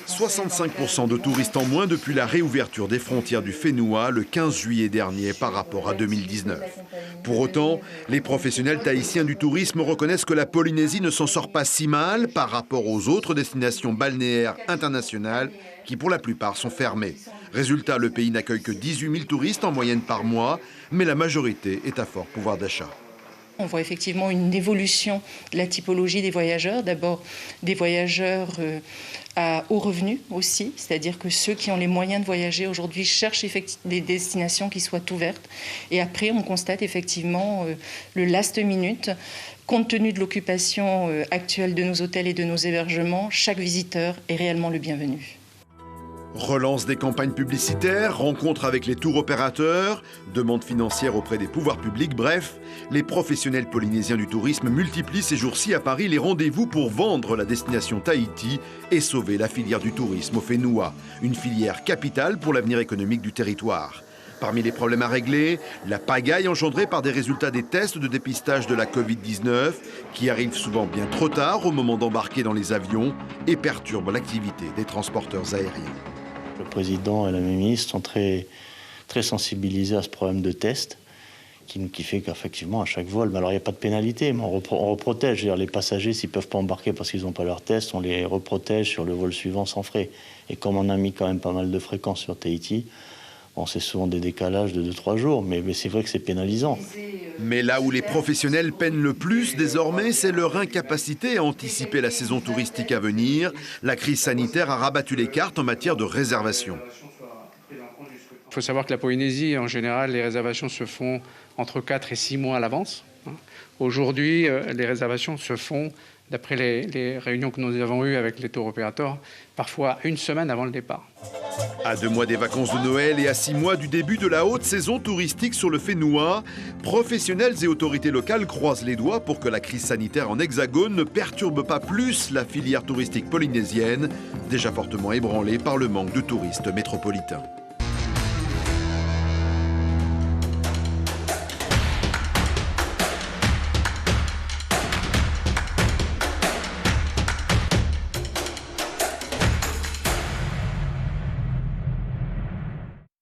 65% de touristes en moins depuis la réouverture des frontières du Fénois le 15 juillet dernier par rapport à 2019. Pour autant, les professionnels tahitiens du tourisme reconnaissent que la Polynésie ne s'en sort pas si mal par rapport aux autres destinations balnéaires internationales qui pour la plupart sont fermées. Résultat, le pays n'accueille que 18 000 touristes en moyenne par mois, mais la majorité est à fort pouvoir d'achat. On voit effectivement une évolution de la typologie des voyageurs. D'abord, des voyageurs à haut revenu aussi, c'est-à-dire que ceux qui ont les moyens de voyager aujourd'hui cherchent des destinations qui soient ouvertes. Et après, on constate effectivement le last minute. Compte tenu de l'occupation actuelle de nos hôtels et de nos hébergements, chaque visiteur est réellement le bienvenu. Relance des campagnes publicitaires, rencontres avec les tours opérateurs, demandes financières auprès des pouvoirs publics, bref, les professionnels polynésiens du tourisme multiplient ces jours-ci à Paris les rendez-vous pour vendre la destination Tahiti et sauver la filière du tourisme au Fénois, une filière capitale pour l'avenir économique du territoire. Parmi les problèmes à régler, la pagaille engendrée par des résultats des tests de dépistage de la Covid-19 qui arrivent souvent bien trop tard au moment d'embarquer dans les avions et perturbent l'activité des transporteurs aériens. Le président et la ministre sont très sensibilisés à ce problème de test qui fait qu'effectivement, à chaque vol, alors il n'y a pas de pénalité, mais on reprotège. Les passagers, s'ils ne peuvent pas embarquer parce qu'ils n'ont pas leur test, on les reprotège sur le vol suivant sans frais. Et comme on a mis quand même pas mal de fréquences sur Tahiti, bon, c'est souvent des décalages de 2-3 jours, mais c'est vrai que c'est pénalisant. Mais là où les professionnels peinent le plus désormais, c'est leur incapacité à anticiper la saison touristique à venir. La crise sanitaire a rabattu les cartes en matière de réservation. Il faut savoir que la Polynésie, en général, les réservations se font entre 4 et 6 mois à l'avance. Aujourd'hui, les réservations se font, d'après les réunions que nous avons eues avec les tours opérateurs, parfois une semaine avant le départ. À 2 mois des vacances de Noël et à 6 mois du début de la haute saison touristique sur le Fénois, professionnels et autorités locales croisent les doigts pour que la crise sanitaire en Hexagone ne perturbe pas plus la filière touristique polynésienne, déjà fortement ébranlée par le manque de touristes métropolitains.